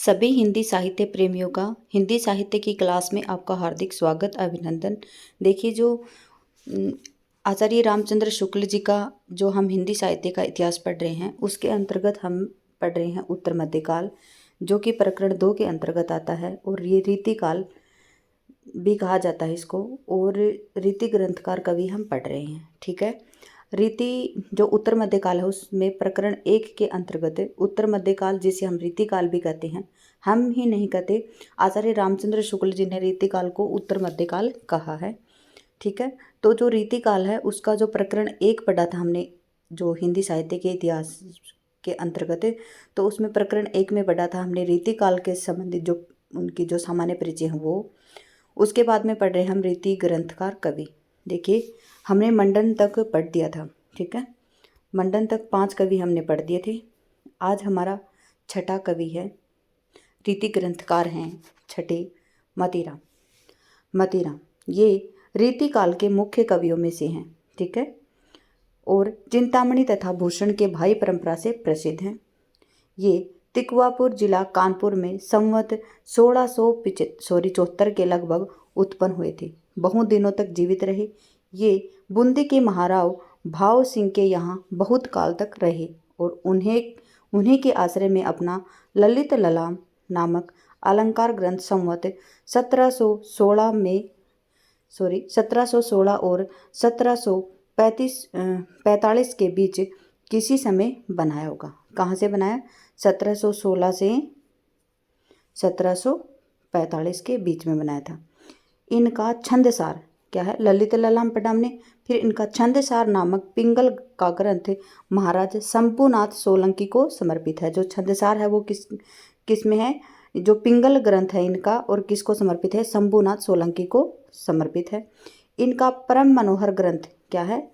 सभी हिंदी साहित्य प्रेमियों का हिंदी साहित्य की क्लास में आपका हार्दिक स्वागत अभिनंदन। देखिए जो आचार्य रामचंद्र शुक्ल जी का जो हम हिंदी साहित्य का इतिहास पढ़ रहे हैं उसके अंतर्गत हम पढ़ रहे हैं उत्तर मध्यकाल, जो कि प्रकरण 2 के अंतर्गत आता है और ये रीतिकाल भी कहा जाता है इसको। और रीति ग्रंथकार कवि हम पढ़ रहे हैं, ठीक है। रीति जो उत्तर मध्यकाल है उसमें प्रकरण 1 के अंतर्गत उत्तर मध्यकाल, जिसे हम रीतिकाल भी कहते हैं, हम ही नहीं कहते, आचार्य रामचंद्र शुक्ल जी ने रीतिकाल को उत्तर मध्यकाल कहा है, ठीक है। तो जो रीतिकाल है उसका जो प्रकरण 1 पढ़ा था हमने जो हिंदी साहित्य के इतिहास के अंतर्गत, तो उसमें प्रकरण 1 में पढ़ा था हमने रीतिकाल के संबंधित जो उनकी जो सामान्य परिचय हैं वो। उसके बाद में पढ़ रहे हम रीति ग्रंथकार कवि। देखिए हमने मंडन तक पढ़ दिया था, ठीक है। मंडन तक 5 कवि हमने पढ़ दिए थे। आज हमारा छठा कवि है, रीति ग्रंथकार हैं छठे मतीराम। मतीराम ये रीतिकाल के मुख्य कवियों में से हैं, ठीक है, और चिंतामणि तथा भूषण के भाई परंपरा से प्रसिद्ध हैं। ये तिकवापुर जिला कानपुर में संवत 1674 के लगभग उत्पन्न हुए थे। बहुत दिनों तक जीवित रहे। ये बूंदी के महाराव भाव सिंह के यहाँ बहुत काल तक रहे और उन्हीं के आश्रय में अपना ललित ललाम नामक अलंकार ग्रंथ संवत 1716 और 1745 के बीच किसी समय बनाया होगा। कहाँ से बनाया? 1716 से 1745 के बीच में बनाया था। इनका छंदसार क्या है? ललित ललाम पढ़ा हमने। फिर इनका छंदसार नामक पिंगल का ग्रंथ महाराज शंभुनाथ सोलंकी को समर्पित है। जो छंदसार है वो किस में है? जो पिंगल ग्रंथ है इनका, और किसको समर्पित है? शंभुनाथ सोलंकी को समर्पित है। इनका परम मनोहर ग्रंथ क्या है?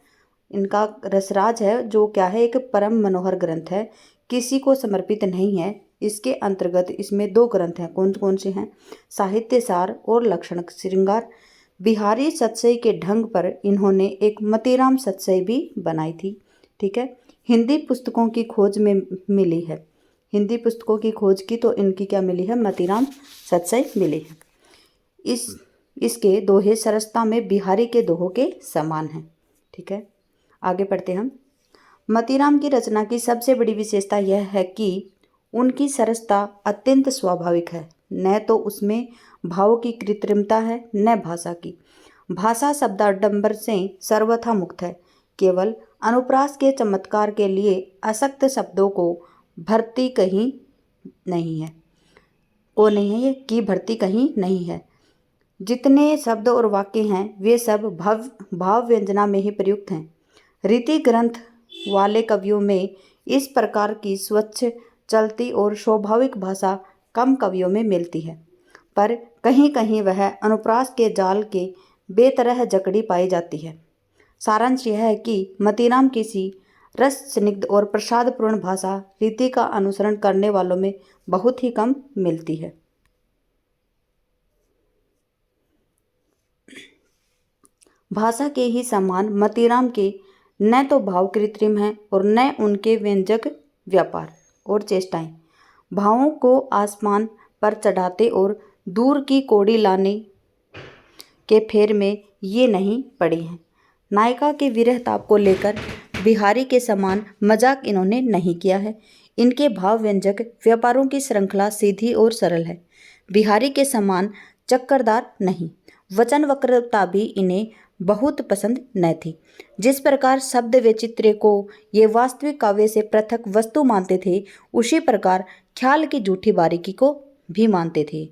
इनका रसराज है, जो क्या है? एक परम मनोहर ग्रंथ है, किसी को समर्पित नहीं है। इसके अंतर्गत इसमें 2 ग्रंथ हैं। कौन कौन से हैं? साहित्य सार और लक्षण श्रृंगार। बिहारी सतसई के ढंग पर इन्होंने एक मतीराम सतसई भी बनाई थी, ठीक है। हिंदी पुस्तकों की खोज में मिली है। हिंदी पुस्तकों की खोज की तो इनकी क्या मिली है? मतीराम सतसई मिली है। इसके दोहे सरसता में बिहारी के दोहों के समान हैं, ठीक है। आगे पढ़ते हम। मतीराम की रचना की सबसे बड़ी विशेषता यह है कि उनकी सरसता अत्यंत स्वाभाविक है। न तो उसमें भाव की कृत्रिमता है, न भाषा की। भाषा शब्दाडंबर से सर्वथा मुक्त है। केवल अनुप्रास के चमत्कार के लिए असक्त शब्दों को भर्ती कहीं नहीं है, की भर्ती कहीं नहीं है। जितने शब्द और वाक्य हैं वे सब भाव व्यंजना में ही प्रयुक्त हैं। रीति ग्रंथ वाले कवियों में इस प्रकार की स्वच्छ, चलती और स्वाभाविक भाषा कम कवियों में मिलती है, पर कहीं कहीं वह अनुप्रास के जाल के बेतरह जकड़ी पाई जाती है। सारांश यह है कि मतीराम किसी रस स्निग्ध और प्रसादपूर्ण भाषा रीति का अनुसरण करने वालों में बहुत ही कम मिलती है। भाषा के ही समान मतीराम के न तो भाव कृत्रिम हैं और न उनके व्यंजक व्यापार और चेष्टाएं भावों को आसमान पर चढ़ाते और दूर की कोड़ी लाने के फेर में ये नहीं पड़ी हैं। नायिका के विरह ताप को लेकर बिहारी के समान मजाक इन्होंने नहीं किया है। इनके भाव व्यंजक व्यापारों की श्रृंखला सीधी और सरल है, बिहारी के समान चक्करदार नहीं। वचन वक्रता भी इन्हें बहुत पसंद न थी। जिस प्रकार शब्द वैचित्र्य को ये वास्तविक काव्य से पृथक वस्तु मानते थे, उसी प्रकार ख्याल की झूठी बारीकी को भी मानते थे,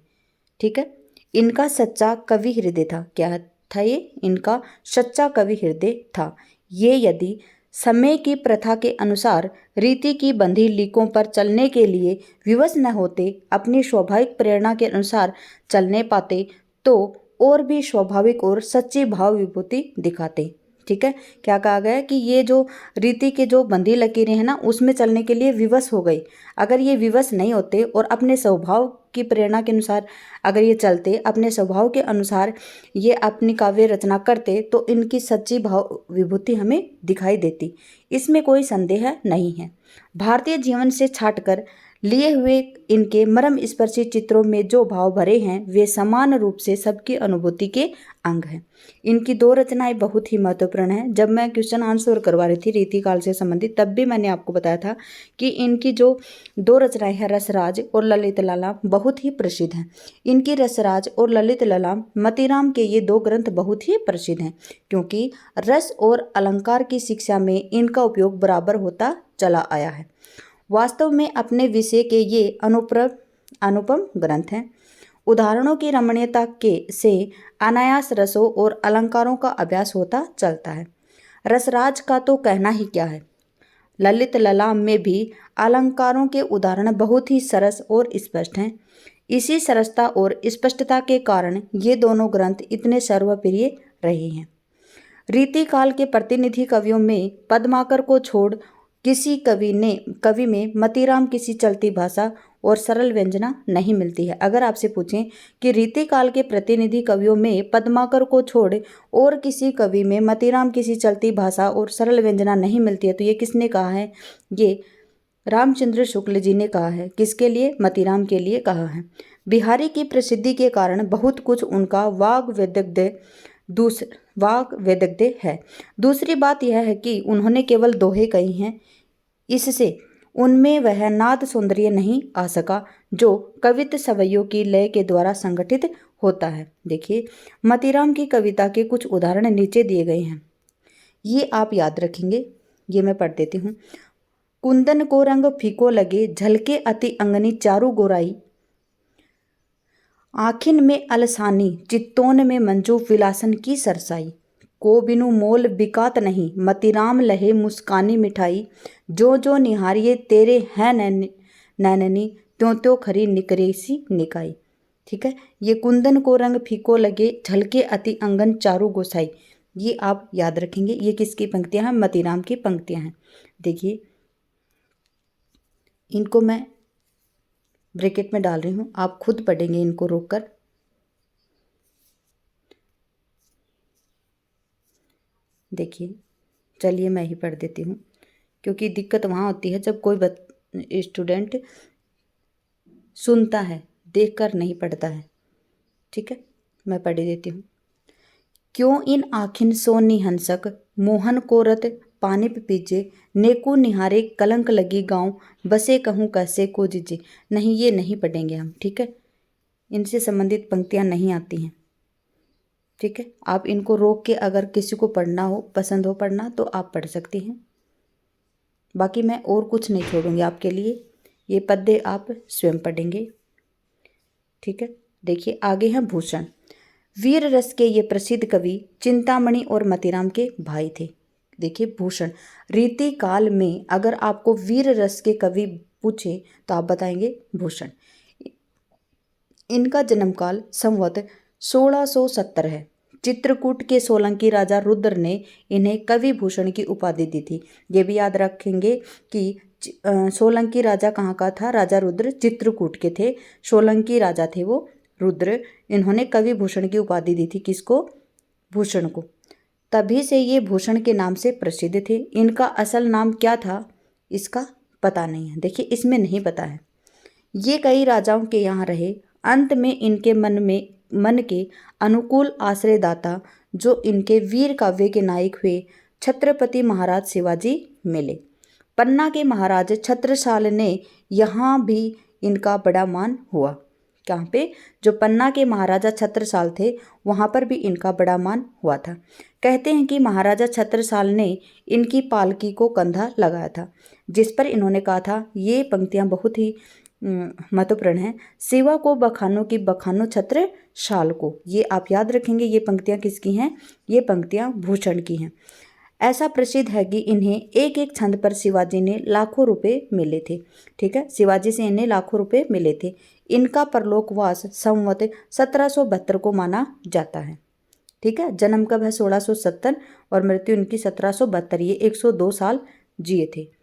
ठीक है। इनका सच्चा कवि हृदय था। क्या था ये? इनका सच्चा कवि हृदय था। ये यदि समय की प्रथा के अनुसार रीति की बंधी लीकों पर चलने के लिए विवश न होते, अपनी स्वाभाविक प्रेरणा के अनुसार चलने पाते, तो और भी स्वाभाविक और सच्ची भाव विभूति दिखाते, ठीक है। क्या कहा गया है कि ये जो रीति के जो बंधी लकीरें हैं ना, उसमें चलने के लिए विवश हो गई। अगर ये विवश नहीं होते और अपने स्वभाव की प्रेरणा के अनुसार अगर ये चलते, अपने स्वभाव के अनुसार ये अपनी काव्य रचना करते, तो इनकी सच्ची भाव विभूति हमें दिखाई देती, इसमें कोई संदेह नहीं है। भारतीय जीवन से छाटकर लिए हुए इनके मर्म स्पर्शी चित्रों में जो भाव भरे हैं वे समान रूप से सबकी अनुभूति के अंग हैं। इनकी दो रचनाएं बहुत ही महत्वपूर्ण हैं। जब मैं क्वेश्चन आंसर करवा रही थी रीतिकाल से संबंधित, तब भी मैंने आपको बताया था कि इनकी जो दो रचनाएं हैं रसराज और ललित ललाम बहुत ही प्रसिद्ध हैं। इनकी रसराज और ललित ललाम मतीराम के ये दो ग्रंथ बहुत ही प्रसिद्ध हैं, क्योंकि रस और अलंकार की शिक्षा में इनका उपयोग बराबर होता चला आया है। वास्तव में अपने विषय के ये अनुपम ग्रंथ हैं। उदाहरणों की रमणीयता के से अनायास रसों और अलंकारों का अभ्यास होता चलता है। रसराज का तो कहना ही क्या है। ललित ललाम में भी अलंकारों के उदाहरण बहुत ही सरस और स्पष्ट हैं। इसी सरसता और स्पष्टता के कारण ये दोनों ग्रंथ इतने सर्वप्रिय रहे हैं। रीतिकाल के प्रतिनिधि कवियों में पद्माकर को छोड़ किसी कवि में मतीराम किसी चलती भाषा और सरल व्यंजना नहीं मिलती है। अगर आपसे पूछें कि रीतिकाल के प्रतिनिधि कवियों में पद्माकर को छोड़ और किसी कवि में मतीराम किसी चलती भाषा और सरल व्यंजना नहीं मिलती है, तो ये किसने कहा है? ये रामचंद्र शुक्ल जी ने कहा है। किसके लिए? मतीराम के लिए कहा है। बिहारी की प्रसिद्धि के कारण बहुत कुछ उनका वाग वेदग्ध है। दूसरी बात यह है कि उन्होंने केवल दोहे कही हैं, इससे उनमें वह नाद सौंदर्य नहीं आ सका जो कवित्व सवैयों की लय के द्वारा संगठित होता है। देखिए, मतीराम की कविता के कुछ उदाहरण नीचे दिए गए हैं, ये आप याद रखेंगे। ये मैं पढ़ देती हूँ। कुंदन को रंग फीको लगे, झलके अति अंगनी चारू गोराई, आखिन में अलसानी, चित्तौन में मंजू विलासन की सरसाई, को बिनु मोल बिकात नहीं, मतीराम लहे मुस्कानी मिठाई, जो जो निहारिये तेरे हैं नैननी, त्यों त्यों खरी निकरेसी निकाई। ठीक है, ये कुंदन को रंग फीको लगे, झलके अति अंगन चारू गोसाई, ये आप याद रखेंगे। ये किसकी पंक्तियां हैं? मतीराम की पंक्तियां हैं। देखिए, इनको मैं ब्रैकेट में डाल रही हूँ, आप खुद पढ़ेंगे इनको रोककर। देखिए, चलिए मैं ही पढ़ देती हूँ, क्योंकि दिक्कत वहाँ होती है जब कोई स्टूडेंट सुनता है, देखकर नहीं पढ़ता है। ठीक है, मैं पढ़ देती हूँ। क्यों इन आखिन सोनी हंसक, मोहन को रत पानी पीजे, नेकू निहारे कलंक लगी गाँव, बसे कहूँ कैसे को जीजे। नहीं, ये नहीं पढ़ेंगे हम। ठीक है, इनसे संबंधित पंक्तियाँ नहीं आती हैं। ठीक है, आप इनको रोक के अगर किसी को पढ़ना हो, पसंद हो पढ़ना, तो आप पढ़ सकती हैं। बाकी मैं और कुछ नहीं छोड़ूंगी आपके लिए, ये पद्य आप स्वयं पढ़ेंगे। ठीक है, देखिए आगे हैं भूषण। वीर रस के ये प्रसिद्ध कवि चिंतामणि और मतीराम के भाई थे। देखिए, भूषण रीति काल में अगर आपको वीर रस के कवि पूछे तो आप बताएंगे भूषण। इनका जन्मकाल संवत 1670 है। चित्रकूट के सोलंकी राजा रुद्र ने इन्हें कवि भूषण की उपाधि दी थी। ये भी याद रखेंगे कि सोलंकी राजा कहाँ का था? राजा रुद्र चित्रकूट के थे, सोलंकी राजा थे वो रुद्र। इन्होंने कवि भूषण की उपाधि दी थी, किसको? भूषण को। तभी से ये भूषण के नाम से प्रसिद्ध थे। इनका असल नाम क्या था इसका पता नहीं है। देखिए, इसमें नहीं पता है। ये कई राजाओं के यहाँ रहे, अंत में इनके मन के अनुकूल आश्रयदाता जो इनके वीर काव्य के नायक हुए छत्रपति महाराज शिवाजी मिले। पन्ना के महाराज छत्रसाल ने यहाँ भी इनका बड़ा मान हुआ। कहाँ पे? जो पन्ना के महाराजा छत्रसाल थे वहाँ पर भी इनका बड़ा मान हुआ था। कहते हैं कि महाराजा छत्रसाल ने इनकी पालकी को कंधा लगाया था, जिस पर इन्होंने कहा था, ये पंक्तियाँ बहुत ही महत्वपूर्ण है, शिवा को बखानो की बखानो छत्रसाल को। ये आप याद रखेंगे। ये पंक्तियाँ किसकी हैं? ये पंक्तियाँ भूषण की हैं। ऐसा प्रसिद्ध है कि इन्हें एक एक छंद पर शिवाजी ने लाखों रुपए मिले थे। ठीक है, शिवाजी से इन्हें लाखों रुपए मिले थे। इनका परलोकवास संवत 1772 को माना जाता है। ठीक है, जन्म कब है? 1670 और मृत्यु इनकी 1772। ये 102 साल जिए थे।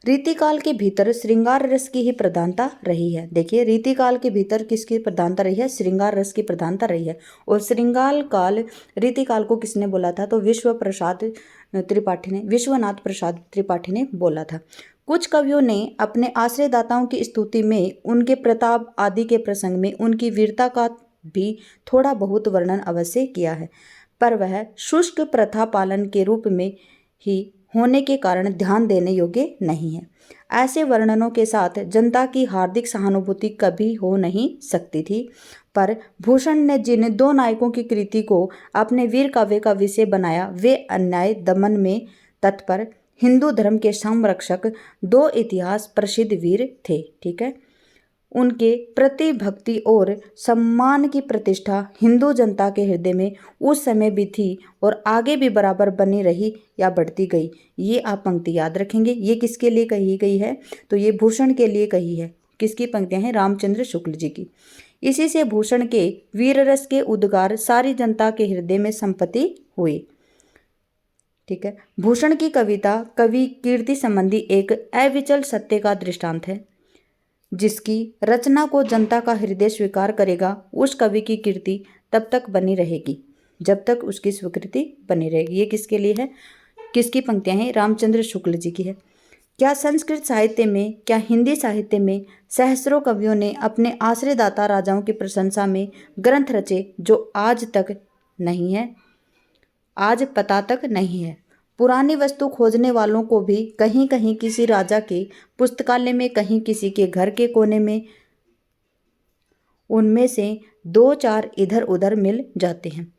रीतिकाल के भीतर श्रृंगार रस की ही प्रधानता रही है। देखिए, रीतिकाल के भीतर किसकी प्रधानता रही है? श्रृंगार रस की प्रधानता रही है। और श्रृंगार काल रीतिकाल को किसने बोला था? तो विश्वनाथ प्रसाद त्रिपाठी ने बोला था। कुछ कवियों ने अपने आश्रयदाताओं की स्तुति में, उनके प्रताप आदि के प्रसंग में उनकी वीरता का भी थोड़ा बहुत वर्णन अवश्य किया है, पर वह शुष्क प्रथा पालन के रूप में ही होने के कारण ध्यान देने योग्य नहीं है। ऐसे वर्णनों के साथ जनता की हार्दिक सहानुभूति कभी हो नहीं सकती थी। पर भूषण ने जिन दो नायकों की कृति को अपने वीर काव्य का विषय बनाया, वे अन्याय दमन में तत्पर हिंदू धर्म के संरक्षक दो इतिहास प्रसिद्ध वीर थे। ठीक है, उनके प्रति भक्ति और सम्मान की प्रतिष्ठा हिंदू जनता के हृदय में उस समय भी थी और आगे भी बराबर बनी रही या बढ़ती गई। ये आप पंक्ति याद रखेंगे। ये किसके लिए कही गई है? तो ये भूषण के लिए कही है। किसकी पंक्तियां हैं? रामचंद्र शुक्ल जी की। इसी से भूषण के वीर रस के उद्गार सारी जनता के हृदय में संपत्ति हुए। ठीक है, भूषण की कविता कवि कीर्ति संबंधी एक अविचल सत्य का दृष्टांत है। जिसकी रचना को जनता का हृदय स्वीकार करेगा, उस कवि की कीर्ति तब तक बनी रहेगी जब तक उसकी स्वीकृति बनी रहेगी। ये किसके लिए है? किसकी पंक्तियां हैं? रामचंद्र शुक्ल जी की है। क्या संस्कृत साहित्य में, क्या हिंदी साहित्य में सहस्रों कवियों ने अपने आश्रयदाता राजाओं की प्रशंसा में ग्रंथ रचे जो आज तक नहीं है, आज पता तक नहीं है। पुरानी वस्तु खोजने वालों को भी कहीं कहीं किसी राजा के पुस्तकालय में, कहीं किसी के घर के कोने में उनमें से दो चार इधर उधर मिल जाते हैं।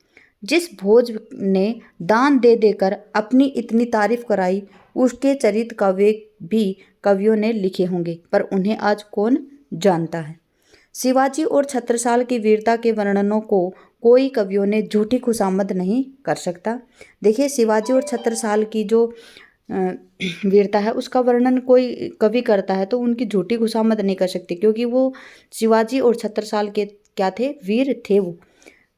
जिस भोज ने दान दे देकर अपनी इतनी तारीफ कराई, उसके चरित्र काव्य भी कवियों ने लिखे होंगे, पर उन्हें आज कौन जानता है। शिवाजी और छत्रसाल की वीरता के वर्णनों को कोई कवियों ने झूठी खुशामद नहीं कर सकता। देखिए, शिवाजी और छत्रसाल की जो वीरता है उसका वर्णन कोई कवि करता है तो उनकी झूठी खुशामद नहीं कर सकते, क्योंकि वो शिवाजी और छत्रसाल के क्या थे? वीर थे। वो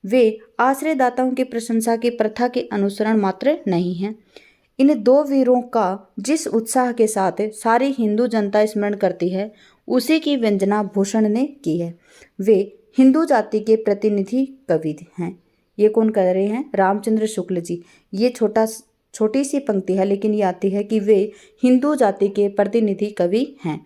वे आश्रयदाताओं की प्रशंसा की प्रथा के अनुसरण मात्र नहीं हैं। इन दो वीरों का जिस उत्साह के साथ सारी हिंदू जनता स्मरण करती है, उसी की व्यंजना भूषण ने की है। वे हिंदू जाति के प्रतिनिधि कवि हैं। ये कौन कर रहे हैं? रामचंद्र शुक्ल जी। ये छोटी सी पंक्ति है, लेकिन ये आती है कि वे हिंदू जाति के प्रतिनिधि कवि हैं।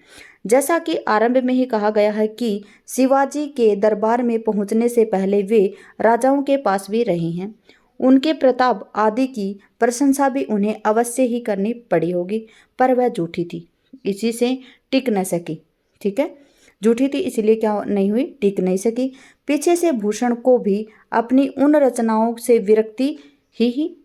जैसा कि आरंभ में ही कहा गया है कि शिवाजी के दरबार में पहुंचने से पहले वे राजाओं के पास भी रहे हैं। उनके प्रताप आदि की प्रशंसा भी उन्हें अवश्य ही करनी पड़ी होगी, पर वह झूठी थी, इसी से टिक न सकी। ठीक है, झूठी थी इसलिए क्या नहीं हुई? टिक नहीं सकी। पीछे से भूषण को भी अपनी उन रचनाओं से विरक्ति ही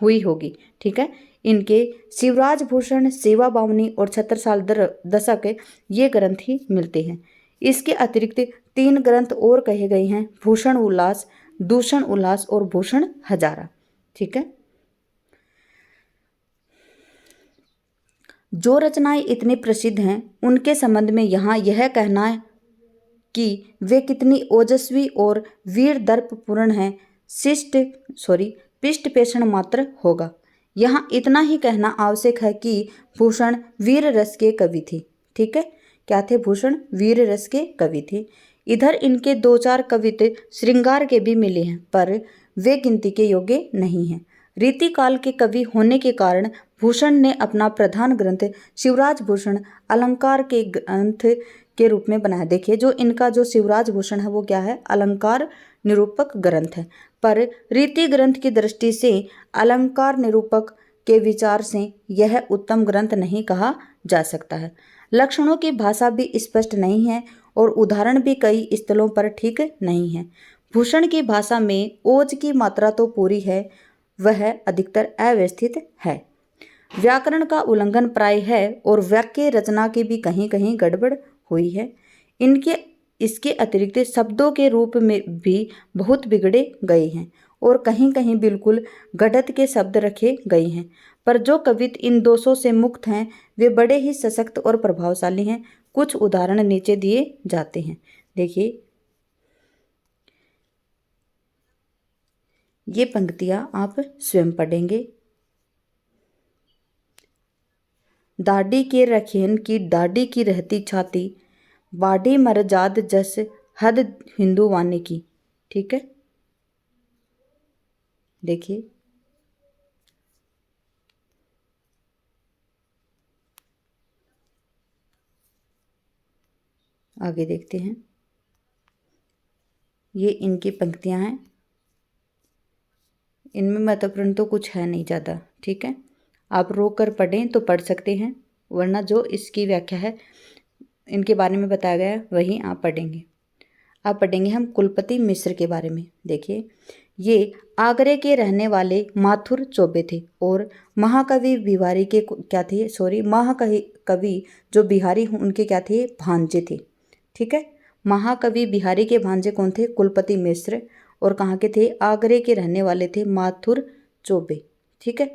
हुई होगी। ठीक है, इनके शिवराज भूषण, सेवा बावनी और छत्रसाल दशक ये ग्रंथ ही मिलते हैं। इसके अतिरिक्त 3 ग्रंथ और कहे गए हैं: भूषण उल्लास, दूषण उल्लास और भूषण हजारा। ठीक है, जो रचनाएं इतनी प्रसिद्ध हैं उनके संबंध में यहाँ यह कहना है कि वे कितनी ओजस्वी और वीर दर्पपूर्ण हैं, पिष्ट पेषण मात्र होगा। यहाँ इतना ही कहना आवश्यक है कि भूषण वीर रस के कवि थे। ठीक है, क्या थे? भूषण वीर रस के कवि थे। इधर इनके 2-4 कविते श्रृंगार के भी मिले हैं, पर वे गिनती के योग्य नहीं हैं। रीतिकाल के कवि होने के कारण भूषण ने अपना प्रधान ग्रंथ शिवराज भूषण अलंकार के ग्रंथ के रूप में बनाया। देखिए, जो इनका जो शिवराज भूषण है वो क्या है? अलंकार निरूपक ग्रंथ है। पर रीति ग्रंथ की दृष्टि से, अलंकार निरूपक के विचार से यह उत्तम ग्रंथ नहीं कहा जा सकता है। लक्षणों की भाषा भी स्पष्ट नहीं है और उदाहरण भी कई स्थलों पर ठीक नहीं है। भूषण की भाषा में ओज की मात्रा तो पूरी है, वह अधिकतर अव्यवस्थित है। व्याकरण का उल्लंघन प्राय है और वाक्य रचना की भी कहीं कहीं गड़बड़ हुई है। इसके अतिरिक्त शब्दों के रूप में भी बहुत बिगड़े गए हैं और कहीं कहीं बिल्कुल गढ़त के शब्द रखे गए हैं। पर जो कवित इन दोषों से मुक्त हैं वे बड़े ही सशक्त और प्रभावशाली हैं। कुछ उदाहरण नीचे दिए जाते हैं। देखिए, ये पंक्तियां आप स्वयं पढ़ेंगे। दाढ़ी के रखेन की दाढ़ी की रहती छाती, बाढ़ी मरजाद जस हद हिंदू वाने की। ठीक है, देखिए, आगे देखते हैं। ये इनकी पंक्तियां हैं, इनमें महत्वपूर्ण तो कुछ है नहीं ज़्यादा, ठीक है। आप रोक कर पढ़ें तो पढ़ सकते हैं, वरना जो इसकी व्याख्या है, इनके बारे में बताया गया है, वही आप पढ़ेंगे। अब पढ़ेंगे हम कुलपति मिश्र के बारे में। देखिए, ये आगरे के रहने वाले माथुर चौबे थे और महाकवि बिहारी के क्या थे, महाकवि जो बिहारी हूँ उनके क्या थे, भांजे थे, ठीक है। महाकवि बिहारी के भांजे कौन थे, कुलपति मिश्र, और कहाँ के थे, आगरे के रहने वाले थे, माथुर चौबे, ठीक है।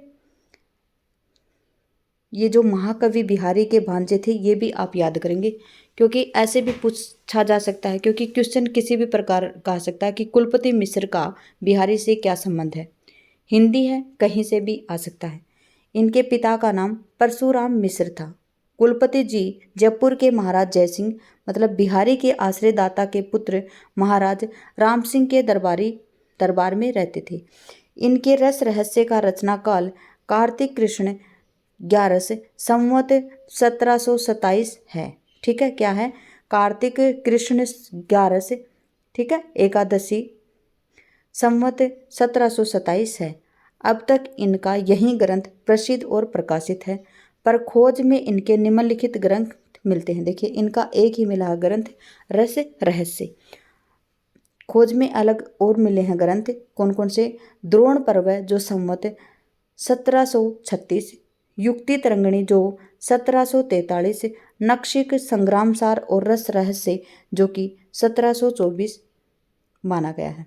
ये जो महाकवि बिहारी के भांजे थे ये भी आप याद करेंगे, क्योंकि ऐसे भी पूछा जा सकता है, क्योंकि क्वेश्चन किसी भी प्रकार का आ सकता है कि कुलपति मिश्र का बिहारी से क्या संबंध है। हिंदी है, कहीं से भी आ सकता है। इनके पिता का नाम परशुराम मिश्र था। कुलपति जी जयपुर के महाराज जयसिंह मतलब बिहारी के आश्रयदाता के पुत्र महाराज राम सिंह के दरबार में रहते थे। इनके रस रहस्य का रचना काल कार्तिक कृष्ण 11 संवत 1727 है, ठीक है। क्या है, कार्तिक कृष्ण 11, ठीक है, एकादशी संवत 1727 है। अब तक इनका यही ग्रंथ प्रसिद्ध और प्रकाशित है, पर खोज में इनके निम्नलिखित ग्रंथ मिलते हैं। देखिए, इनका एक ही मिला है ग्रंथ रस रहस्य, खोज में अलग और मिले हैं ग्रंथ, कौन कौन से, द्रोण पर्व जो संवत 1736, युक्ति तरंगिणी जो 1743, नक्षिक संग्रामसार और रस रहस्य जो कि 1724 माना गया है।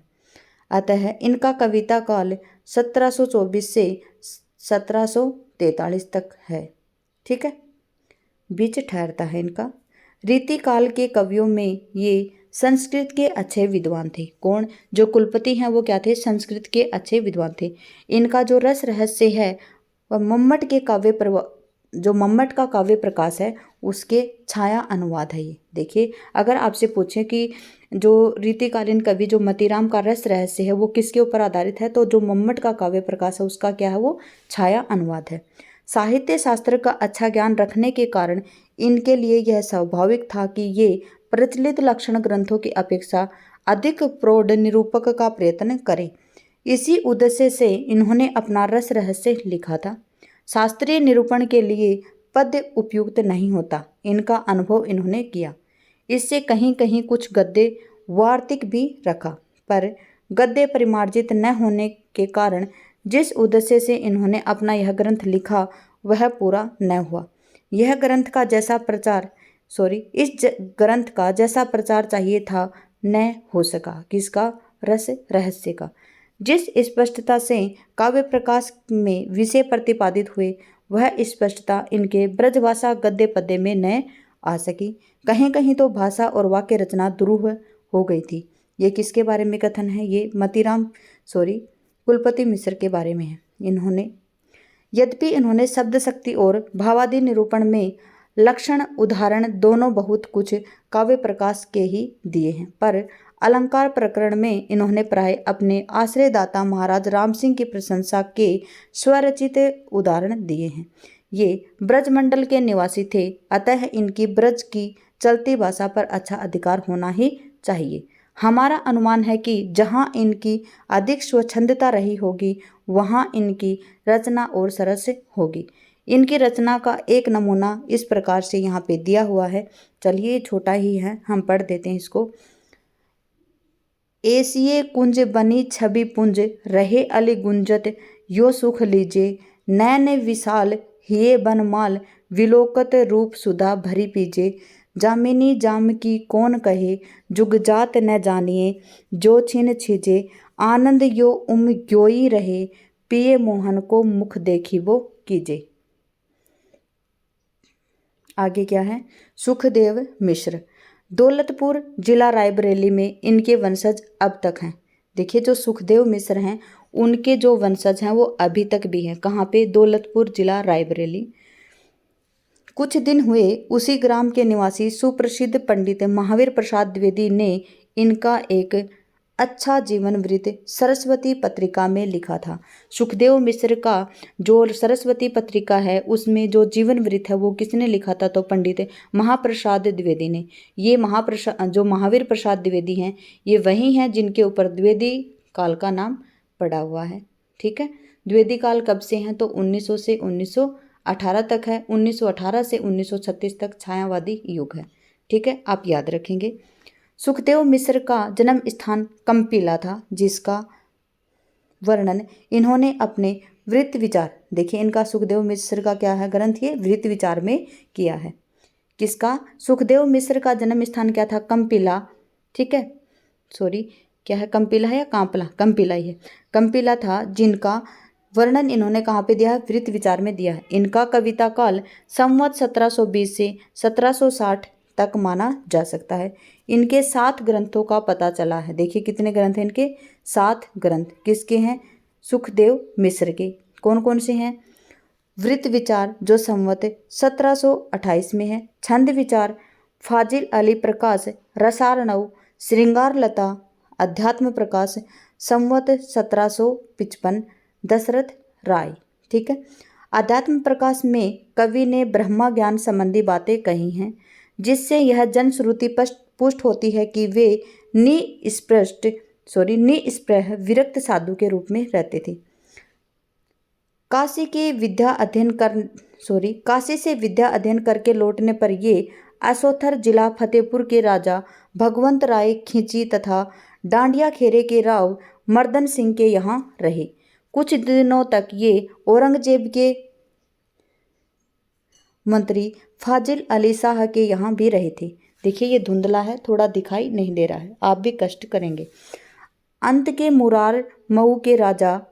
अतः इनका कविता काल 1724 से 1743 तक है, ठीक है, बीच ठहरता है इनका। रीतिकाल के कवियों में ये संस्कृत के अच्छे विद्वान थे। कौन, जो कुलपति हैं वो क्या थे, संस्कृत के अच्छे विद्वान थे। इनका जो रस रहस्य है वह मम्मट का काव्य प्रकाश है उसके छाया अनुवाद है ये। देखिए, अगर आपसे पूछें कि जो रीतिकालीन कवि जो मतीराम का रस रहस्य है वो किसके ऊपर आधारित है, तो जो मम्मट का काव्य प्रकाश है उसका क्या है, वो छाया अनुवाद है। साहित्य शास्त्र का अच्छा ज्ञान रखने के कारण इनके लिए यह स्वाभाविक था कि ये प्रचलित लक्षण ग्रंथों की अपेक्षा अधिक प्रौढ़ निरूपक का प्रयत्न करें। इसी उद्देश्य से इन्होंने अपना रस रहस्य लिखा था। शास्त्रीय निरूपण के लिए पद्य उपयुक्त नहीं होता, इनका अनुभव इन्होंने किया। इससे कहीं कहीं कुछ गद्य वार्तिक भी रखा, पर गद्य परिमार्जित न होने के कारण जिस उद्देश्य से इन्होंने अपना यह ग्रंथ लिखा वह पूरा न हुआ। इस ग्रंथ का जैसा प्रचार चाहिए था न हो सका। किसका, रस रहस्य का। जिस स्पष्टता से काव्य प्रकाश में विषय प्रतिपादित हुए वह स्पष्टता इनके ब्रजभाषा गद्य पद्य में न आ सकी। कहीं कहीं तो भाषा और वाक्य रचना दुरूह हो गई थी। ये किसके बारे में कथन है, ये कुलपति मिश्र के बारे में है। यद्यपि इन्होंने शब्द शक्ति और भावादि निरूपण में लक्षण उदाहरण दोनों बहुत कुछ काव्य प्रकाश के ही दिए हैं, पर अलंकार प्रकरण में इन्होंने प्राय अपने आश्रयदाता महाराज राम सिंह की प्रशंसा के स्वरचित उदाहरण दिए हैं। ये ब्रजमंडल के निवासी थे, अतः इनकी ब्रज की चलती भाषा पर अच्छा अधिकार होना ही चाहिए। हमारा अनुमान है कि जहाँ इनकी अधिक स्वच्छंदता रही होगी वहाँ इनकी रचना और सरस होगी। इनकी रचना का एक नमूना इस प्रकार से यहाँ पे दिया हुआ है। चलिए, छोटा ही है, हम पढ़ देते हैं इसको। एसिए कुंज बनी छवि पुंज रहे अली गुंजत यो सुख लीजे नैन विशाल हिये बनमाल विलोकत रूप सुधा भरी पीजे जामिनी जाम की कौन कहे जुग जात न जानिए जो छिन छिजे आनंद यो ग्योई रहे पिए मोहन को मुख देखी वो कीजे। आगे क्या है, सुखदेव मिश्र दौलतपुर जिला रायबरेली में इनके वंशज अब तक हैं। देखिए, जो सुखदेव मिश्र हैं उनके जो वंशज हैं वो अभी तक भी हैं। कहाँ पे, दौलतपुर जिला रायबरेली। कुछ दिन हुए उसी ग्राम के निवासी सुप्रसिद्ध पंडित महावीर प्रसाद द्विवेदी ने इनका एक अच्छा जीवन वृत्त सरस्वती पत्रिका में लिखा था। सुखदेव मिश्र का जो सरस्वती पत्रिका है उसमें जो जीवन वृत्त है वो किसने लिखा था? तो पंडित महाप्रसाद द्विवेदी ने। ये जो महावीर प्रसाद द्विवेदी हैं ये वही हैं जिनके ऊपर द्विवेदी काल का नाम पड़ा हुआ है। ठीक है, द्विवेदी काल कब से हैं? तो 1900 से 1918 तक है। 1918 से 1936 तक छायावादी युग है। ठीक है, आप याद रखेंगे। सुखदेव मिश्र का जन्म स्थान कंपिला था, जिसका वर्णन इन्होंने अपने वृत्त विचार, देखिए इनका सुखदेव मिश्र का क्या है ग्रंथ, ये वृत्त विचार में किया है। किसका? सुखदेव मिश्र का जन्म स्थान क्या था? कंपिला। ठीक है, सॉरी क्या है, कंपिला है या कांपला? कंपिला ही है। कंपिला था, जिनका वर्णन इन्होंने कहाँ पे दिया है? वृत्त विचार में दिया है। इनका कविता काल संवत 1720 से 1760 तक माना जा सकता है। इनके 7 ग्रंथों का पता चला है। देखिए कितने ग्रंथ हैं इनके? 7 ग्रंथ। किसके हैं? सुखदेव मिश्र के। कौन कौन से हैं? वृत्त विचार जो संवत 1728 में है, छंद विचार, फाजिल अली प्रकाश, रसार्णव, श्रृंगार लता, अध्यात्म प्रकाश, संवत 1755, दशरथ राय। ठीक है, अध्यात्म प्रकाश में कवि ने ब्रह्मा ज्ञान संबंधी बातें कही हैं, जिससे यह जनश्रुति पुष्ट होती है कि वे निस्पृह विरक्त साधु के रूप में रहते थे। काशी से विद्या अध्ययन करके लौटने पर ये असोथर जिला फतेहपुर के राजा भगवंत राय खींची तथा डांडिया खेरे के राव मर्दन सिंह के यहाँ रहे। कुछ दिनों तक ये औरंगजेब के मंत्री फाजिल अली शाह के यहाँ भी रहे थे। देखिए ये धुंधला है, थोड़ा दिखाई नहीं दे रहा है, आप भी कष्ट करेंगे। अंत के मुरार मऊ के राजा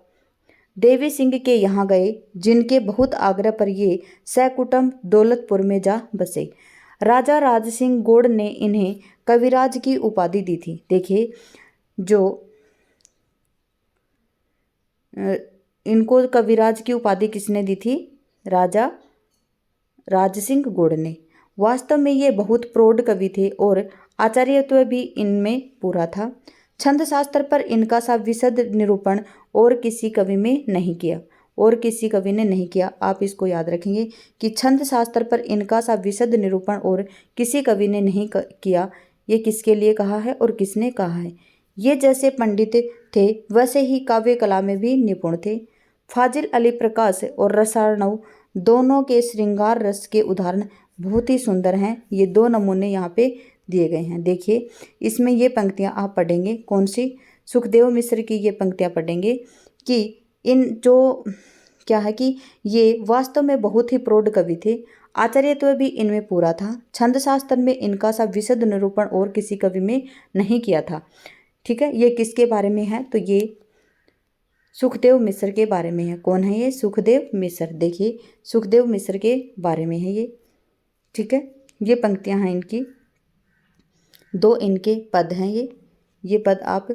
देवी सिंह के यहाँ गए, जिनके बहुत आग्रह पर ये सकुटुम्ब दौलतपुर में जा बसे। राजा राज सिंह गौड़ ने इन्हें कविराज की उपाधि दी थी। देखिए जो इनको कविराज की उपाधि किसने दी थी? राजा राज सिंह गौड़ ने। वास्तव में ये बहुत प्रौढ़ कवि थे और आचार्यत्व भी इनमें पूरा था। छंद शास्त्र पर इनका सा विशद निरूपण और किसी कवि में नहीं किया, और किसी कवि ने नहीं किया। आप इसको याद रखेंगे कि छंद शास्त्र पर इनका सा विशद निरूपण और किसी कवि ने नहीं किया। ये किसके लिए कहा है और किसने कहा है? ये जैसे पंडित थे वैसे ही काव्य कला में भी निपुण थे। फाजिल अली प्रकाश और रसार्णव दोनों के श्रृंगार रस के उदाहरण बहुत ही सुंदर हैं। ये 2 नमूने यहाँ पे दिए गए हैं। देखिए इसमें ये पंक्तियाँ आप पढ़ेंगे, कौन सी? सुखदेव मिश्र की ये पंक्तियाँ पढ़ेंगे कि इन जो क्या है कि ये वास्तव में बहुत ही प्रौढ़ कवि थे, आचार्यत्व भी इनमें पूरा था, छंद शास्त्र में इनका सा विशद निरूपण और किसी कवि में नहीं किया था। ठीक है, ये किसके बारे में है? तो ये सुखदेव मिश्र के बारे में है। कौन है ये? सुखदेव मिश्र। देखिए सुखदेव मिश्र के बारे में है ये। ठीक है, ये पंक्तियां हैं इनकी, 2 इनके पद हैं ये पद आप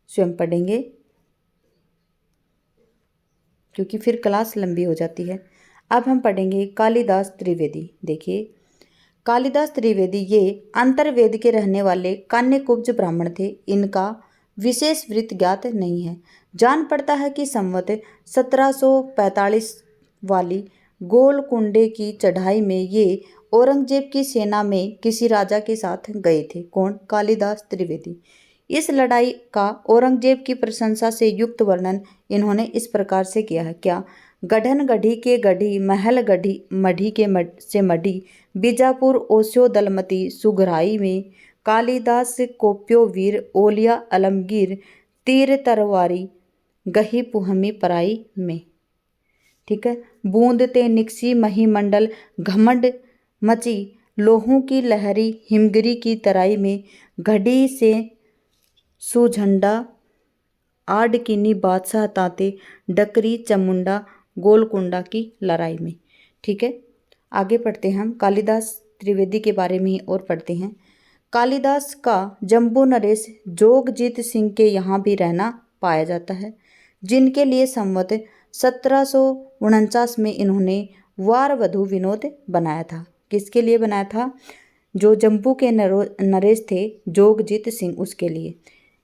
स्वयं पढ़ेंगे क्योंकि फिर क्लास लंबी हो जाती है। अब हम पढ़ेंगे कालिदास त्रिवेदी। देखिए कालिदास त्रिवेदी ये अंतर्वेद के रहने वाले कान्यकुब्ज ब्राह्मण थे। इनका विशेष वृत्त ज्ञात नहीं है। जान पड़ता है कि संवत 1745 वाली गोलकुंडे की चढ़ाई में ये औरंगजेब की सेना में किसी राजा के साथ गए थे। कौन? कालिदास त्रिवेदी। इस लड़ाई का औरंगजेब की प्रशंसा से युक्त वर्णन इन्होंने इस प्रकार से किया है। क्या? गढ़न गढ़ी के गढ़ी, महल गढ़ी मढ़ी के से मढ़ी, बीजापुर ओस्यो दलमती सुघराई में, कालिदास कोप्यो वीर ओलिया अलमगीर, तीर तरवारी गही पुहमी पराई में। ठीक है, बूंद ते निकसी महीमंडल घमंड मची, लोहों की लहरी हिमगिरी की तराई में, घड़ी से सुझंडा आड कीनी बादशाह ताते, डकरी चमुंडा गोलकुंडा की लड़ाई में। ठीक है, आगे पढ़ते हैं हम कालिदास त्रिवेदी के बारे में ही और पढ़ते हैं। कालिदास का जम्बू नरेश जोगजीत सिंह के यहाँ भी रहना पाया जाता है, जिनके लिए संवत 1749 में इन्होंने वार वधु विनोद बनाया था। किसके लिए बनाया था? जो जम्बू के नरेश थे जोगजीत सिंह, उसके लिए।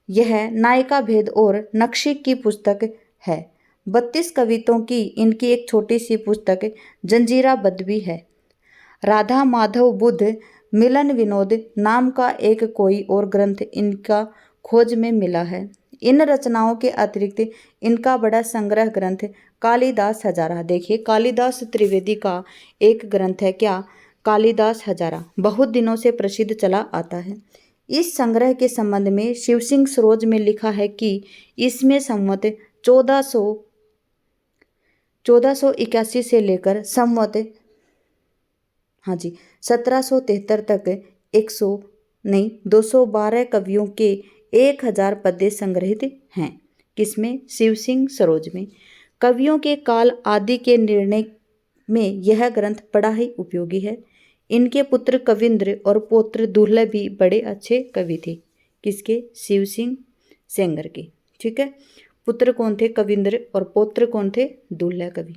यह नायिका भेद और नक्शे की पुस्तक है। 32 कविताओं की इनकी एक छोटी सी पुस्तक जंजीरा बद्ध भी है। राधा माधव बुद्ध मिलन विनोद नाम का एक कोई और ग्रंथ इनका खोज में मिला है। इन रचनाओं के अतिरिक्त इनका बड़ा संग्रह ग्रंथ कालिदास हजारा, देखिए कालिदास त्रिवेदी का एक ग्रंथ है क्या, कालिदास हजारा, बहुत दिनों से प्रसिद्ध चला आता है। इस संग्रह के संबंध में शिव सिंह सरोज में लिखा है कि इसमें संवत 1481 से लेकर संवत 1773 तक 212 कवियों के 1000 पद्य संग्रहित हैं। किसमें? शिव सिंह सरोज में। कवियों के काल आदि के निर्णय में यह ग्रंथ बड़ा ही उपयोगी है। इनके पुत्र कविंद्र और पौत्र दुर्लभ भी बड़े अच्छे कवि थे। किसके? शिव सिंह सेंगर के। ठीक है, पुत्र कौन थे? कविंद्र, और पौत्र कौन थे? दुर्लभ कवि।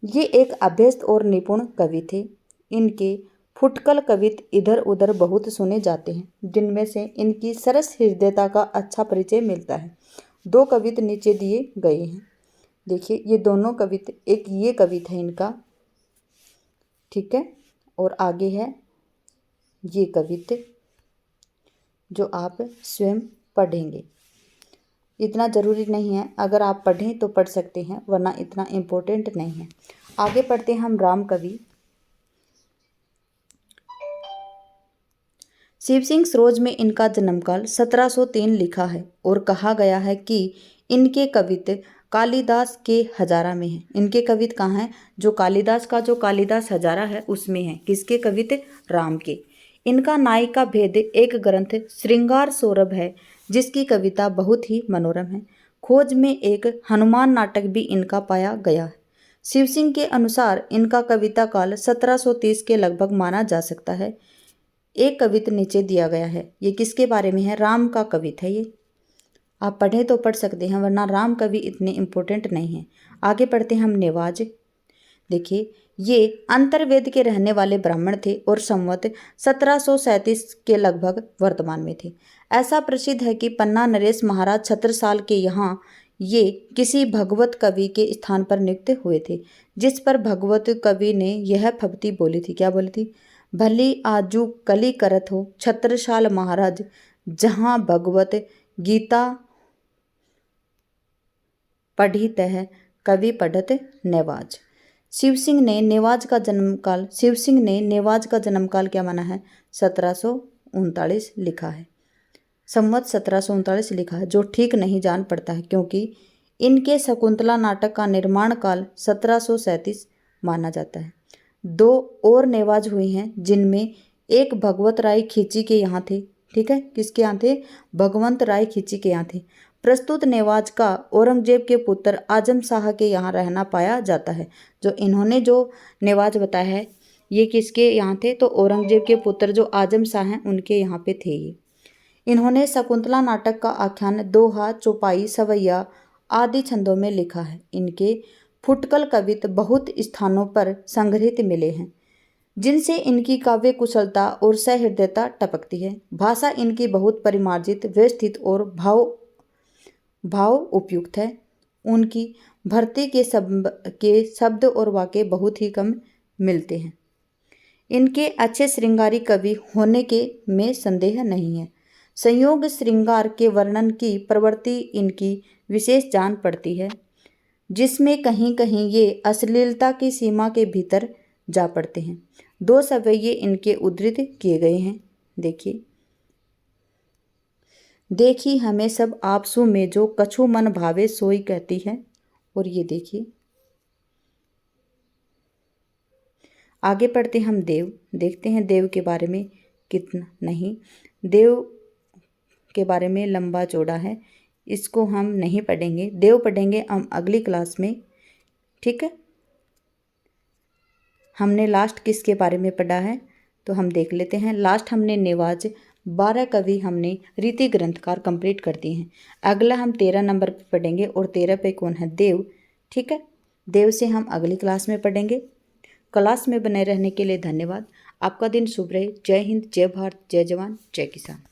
ये एक अभ्यस्त और निपुण कवि थे। इनके फुटकल कवित इधर उधर बहुत सुने जाते हैं, जिनमें से इनकी सरस हृदयता का अच्छा परिचय मिलता है। 2 कवित नीचे दिए गए हैं, देखिए ये दोनों कवित, एक ये कवित है इनका, ठीक है, और आगे है ये कवित जो आप स्वयं पढ़ेंगे। इतना ज़रूरी नहीं है, अगर आप पढ़ें तो पढ़ सकते हैं, वरना इतना इम्पोर्टेंट नहीं है। आगे पढ़ते हैं हम राम कवि। शिव सिंह सरोज में इनका जन्मकाल 1703 लिखा है और कहा गया है कि इनके कवित कालिदास के हजारा में है। इनके कवित कहाँ हैं? जो कालिदास हजारा है उसमें है। किसके कवित? राम के। इनका नायिका भेद एक ग्रंथ श्रृंगार सौरभ है, जिसकी कविता बहुत ही मनोरम है। खोज में एक हनुमान नाटक भी इनका पाया गया है। शिव सिंह के अनुसार इनका कविता काल 1730 के लगभग माना जा सकता है। एक कवित नीचे दिया गया है, ये किसके बारे में है? राम का कवित है। ये आप पढ़ें तो पढ़ सकते हैं, वरना राम कवि इतने इम्पोर्टेंट नहीं है। आगे पढ़ते हैं हम नेवाज। देखिए ये अंतर्वेद के रहने वाले ब्राह्मण थे और संवत 1737 के लगभग वर्तमान में थे। ऐसा प्रसिद्ध है कि पन्ना नरेश महाराज छत्रसाल के यहाँ ये किसी भगवत कवि के स्थान पर नियुक्त हुए थे, जिस पर भगवत कवि ने यह फब्ती बोली थी। क्या बोली थी? भली आजू कली करत हो छत्रसाल महाराज, जहाँ भगवत गीता पढ़ी तह कवि पढ़त नेवाज। शिव सिंह ने नेवाज का जन्मकाल क्या माना है? 1739 लिखा है, संवत 1739 लिखा है, जो ठीक नहीं जान पड़ता है, क्योंकि इनके शकुंतला नाटक का निर्माण काल 1737 माना जाता है। 2 और नेवाज हुई हैं, जिनमें एक भगवत राय खींची के यहाँ थे। ठीक है, किसके यहाँ थे? भगवंत राय खींची के यहाँ थे। प्रस्तुत नेवाज का औरंगजेब के पुत्र आजम शाह के यहाँ रहना पाया जाता है। जो इन्होंने जो नेवाज बताया है ये किसके यहाँ थे? तो औरंगजेब के पुत्र जो आजम शाह हैं उनके यहाँ पे थे ये। इन्होंने शकुंतला नाटक का आख्यान दोहा, चौपाई, सवैया आदि छंदों में लिखा है। इनके फुटकल कवित बहुत स्थानों पर संग्रहित मिले हैं, जिनसे इनकी काव्य कुशलता और सहृदयता टपकती है। भाषा इनकी बहुत परिमार्जित, व्यवस्थित और भाव उपयुक्त है। उनकी भर्ती के शब्द और वाक्य बहुत ही कम मिलते हैं। इनके अच्छे श्रृंगारी कवि होने के में संदेह नहीं है। संयोग श्रृंगार के वर्णन की प्रवृत्ति इनकी विशेष जान पड़ती है, जिसमें कहीं कहीं ये अश्लीलता की सीमा के भीतर जा पड़ते हैं। 2 सवैये इनके उद्धृत किए गए हैं। देखी हमें सब आपसू में जो कछु मन भावे सोई कहती है। और ये देखिए आगे पढ़ते हम देव। देखते हैं देव के बारे में कितना, नहीं देव के बारे में लंबा चौड़ा है, इसको हम नहीं पढ़ेंगे। देव पढ़ेंगे हम अगली क्लास में। ठीक है, हमने लास्ट किसके बारे में पढ़ा है तो हम देख लेते हैं। लास्ट हमने नेवाज, 12 कवि हमने रीति ग्रंथकार कंप्लीट कर दिए हैं। अगला हम 13 नंबर पर पढ़ेंगे और 13 पे कौन है? देव। ठीक है, देव से हम अगली क्लास में पढ़ेंगे। क्लास में बने रहने के लिए धन्यवाद। आपका दिन शुभ रहे। जय हिंद, जय भारत, जय जवान, जय किसान।